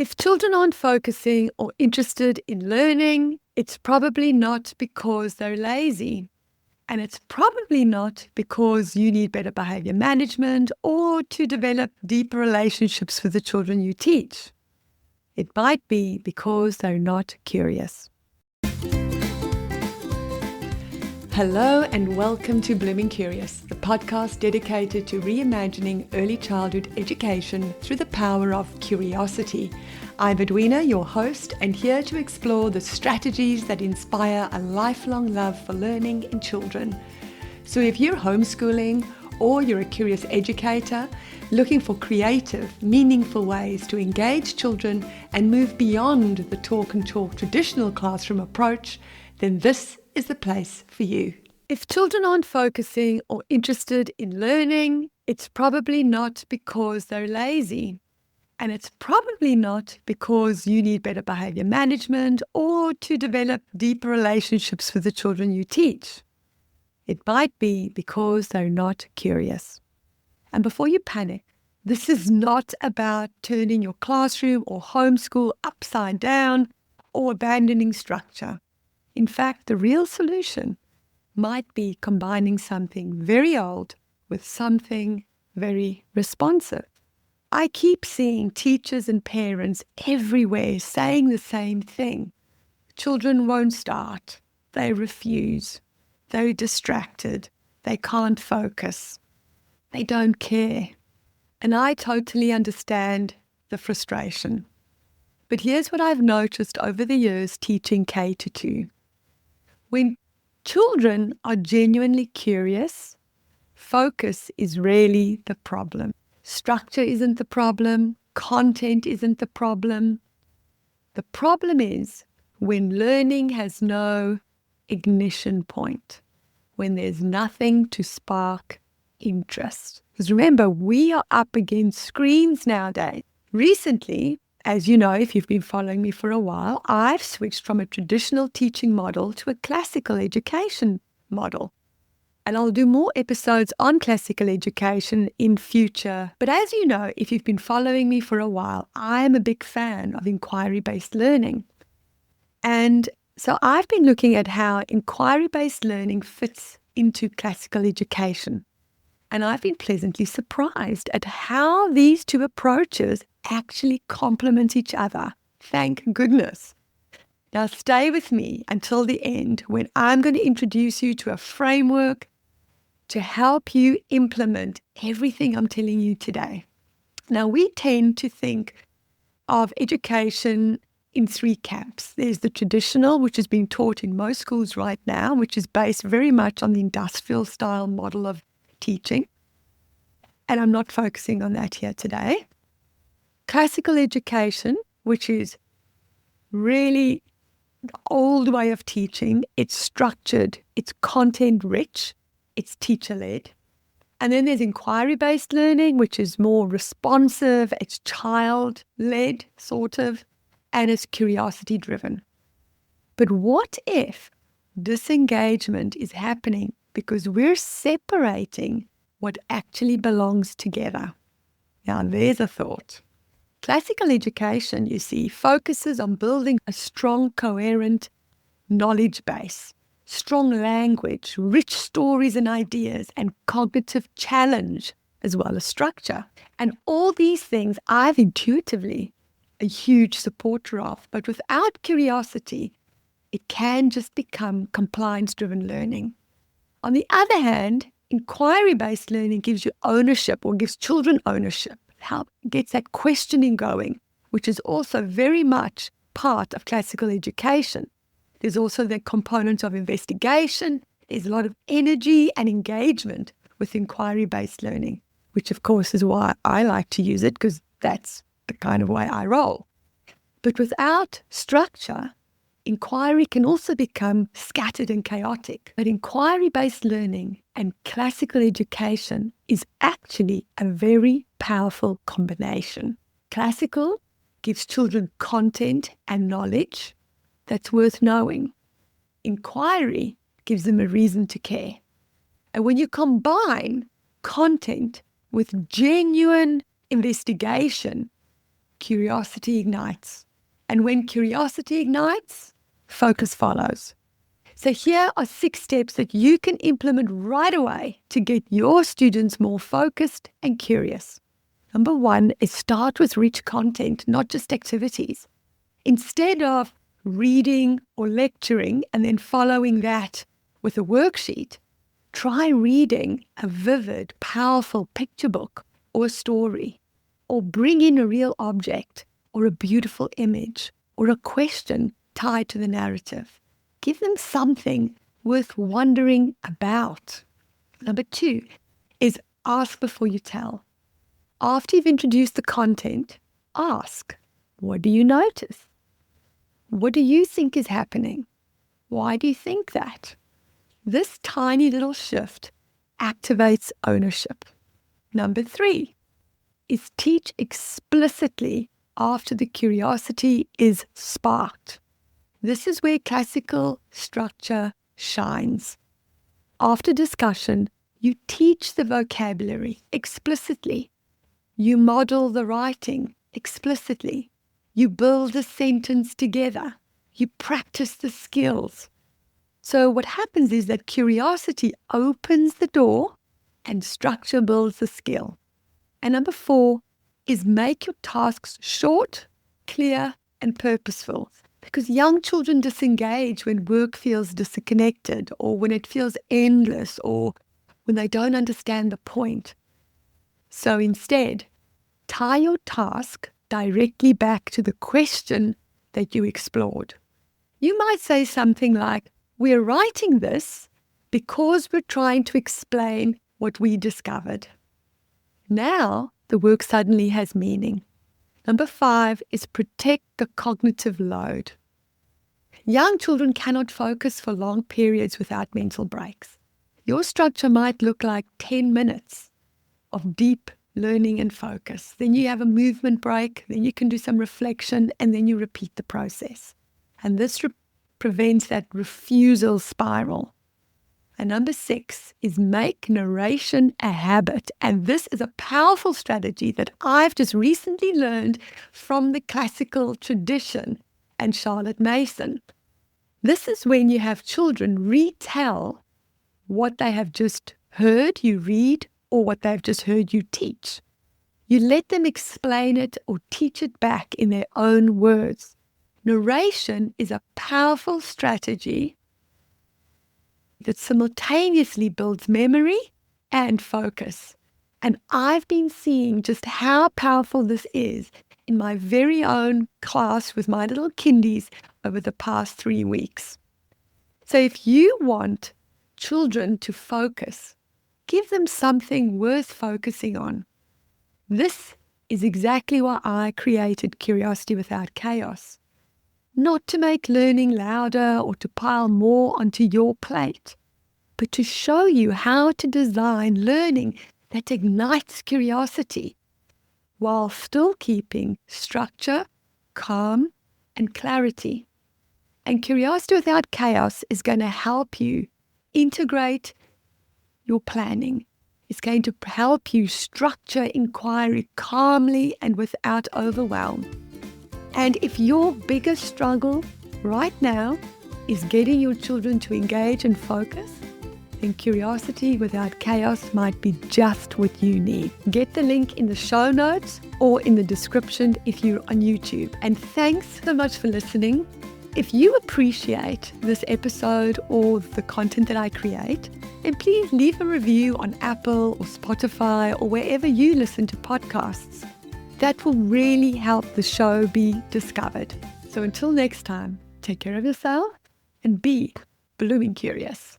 If children aren't focusing or interested in learning, it's probably not because they're lazy. And it's probably not because you need better behavior management or to develop deeper relationships with the children you teach. It might be because they're not curious. Hello and welcome to Blooming Curious, the podcast dedicated to reimagining early childhood education through the power of curiosity. I'm Edwina, your host, and here to explore the strategies that inspire a lifelong love for learning in children. So if you're homeschooling or you're a curious educator looking for creative, meaningful ways to engage children and move beyond the talk and chalk traditional classroom approach, then this is the place for you. If children aren't focusing or interested in learning, it's probably not because they're lazy. And it's probably not because you need better behavior management or to develop deeper relationships with the children you teach. It might be because they're not curious. And before you panic, this is not about turning your classroom or homeschool upside down or abandoning structure. In fact, the real solution might be combining something very old with something very responsive. I keep seeing teachers and parents everywhere saying the same thing. Children won't start. They refuse. They're distracted. They can't focus. They don't care. And I totally understand the frustration. But here's what I've noticed over the years teaching K-2. When children are genuinely curious, focus is really the problem. Structure isn't the problem. Content isn't the problem. The problem is when learning has no ignition point, when there's nothing to spark interest. Because remember, we are up against screens nowadays. Recently, as you know, if you've been following me for a while, I've switched from a traditional teaching model to a classical education model. And I'll do more episodes on classical education in future. But as you know, if you've been following me for a while, I'm a big fan of inquiry-based learning. And so I've been looking at how inquiry-based learning fits into classical education. And I've been pleasantly surprised at how these two approaches actually complement each other. Thank goodness. Now stay with me until the end when I'm going to introduce you to a framework to help you implement everything I'm telling you today. Now, we tend to think of education in three camps. There's the traditional, which is being taught in most schools right now, which is based very much on the industrial style model of teaching. And I'm not focusing on that here today. Classical education, which is really the old way of teaching. It's structured, it's content-rich, it's teacher-led. And then there's inquiry-based learning, which is more responsive, it's child-led, sort of, and it's curiosity-driven. But what if disengagement is happening because we're separating what actually belongs together? Now, there's a thought. Classical education, you see, focuses on building a strong, coherent knowledge base, strong language, rich stories and ideas, and cognitive challenge, as well as structure. And all these things I'm intuitively a huge supporter of. But without curiosity, it can just become compliance-driven learning. On the other hand, inquiry-based learning gives you ownership or gives children ownership. How gets that questioning going, which is also very much part of classical education. There's also the component of investigation. There's a lot of energy and engagement with inquiry-based learning, which of course is why I like to use it, because that's the kind of way I roll. But without structure, inquiry can also become scattered and chaotic. But inquiry-based learning and classical education is actually a very powerful combination. Classical gives children content and knowledge that's worth knowing. Inquiry gives them a reason to care. And when you combine content with genuine investigation, curiosity ignites. And when curiosity ignites, focus follows. So here are 6 steps that you can implement right away to get your students more focused and curious. Number 1 is start with rich content, not just activities. Instead of reading or lecturing and then following that with a worksheet, try reading a vivid, powerful picture book or a story, or bring in a real object or a beautiful image or a question tied to the narrative. Give them something worth wondering about. Number 2 is ask before you tell. After you've introduced the content, ask, what do you notice? What do you think is happening? Why do you think that? This tiny little shift activates ownership. Number 3 is teach explicitly after the curiosity is sparked. This is where classical structure shines. After discussion, you teach the vocabulary explicitly. You model the writing explicitly. You build a sentence together. You practice the skills. So what happens is that curiosity opens the door and structure builds the skill. And number 4 is make your tasks short, clear, and purposeful. Because young children disengage when work feels disconnected, or when it feels endless, or when they don't understand the point. So instead, tie your task directly back to the question that you explored. You might say something like, we're writing this because we're trying to explain what we discovered. Now, the work suddenly has meaning. Number 5 is protect the cognitive load. Young children cannot focus for long periods without mental breaks. Your structure might look like 10 minutes of deep learning and focus. Then you have a movement break, then you can do some reflection, and then you repeat the process. And this prevents that refusal spiral. And number 6 is make narration a habit. And this is a powerful strategy that I've just recently learned from the classical tradition and Charlotte Mason. This is when you have children retell what they have just heard you read or what they've just heard you teach. You let them explain it or teach it back in their own words. Narration is a powerful strategy that simultaneously builds memory and focus. And I've been seeing just how powerful this is in my very own class with my little kindies over the past 3 weeks. So if you want children to focus, give them something worth focusing on. This is exactly why I created Curiosity Without Chaos. Not to make learning louder or to pile more onto your plate, but to show you how to design learning that ignites curiosity while still keeping structure, calm, and clarity. And Curiosity Without Chaos is going to help you integrate your planning. It's going to help you structure inquiry calmly and without overwhelm. And if your biggest struggle right now is getting your children to engage and focus, then Curiosity Without Chaos might be just what you need. Get the link in the show notes or in the description if you're on YouTube. And thanks so much for listening. If you appreciate this episode or the content that I create, then please leave a review on Apple or Spotify or wherever you listen to podcasts. That will really help the show be discovered. So until next time, take care of yourself and be blooming curious.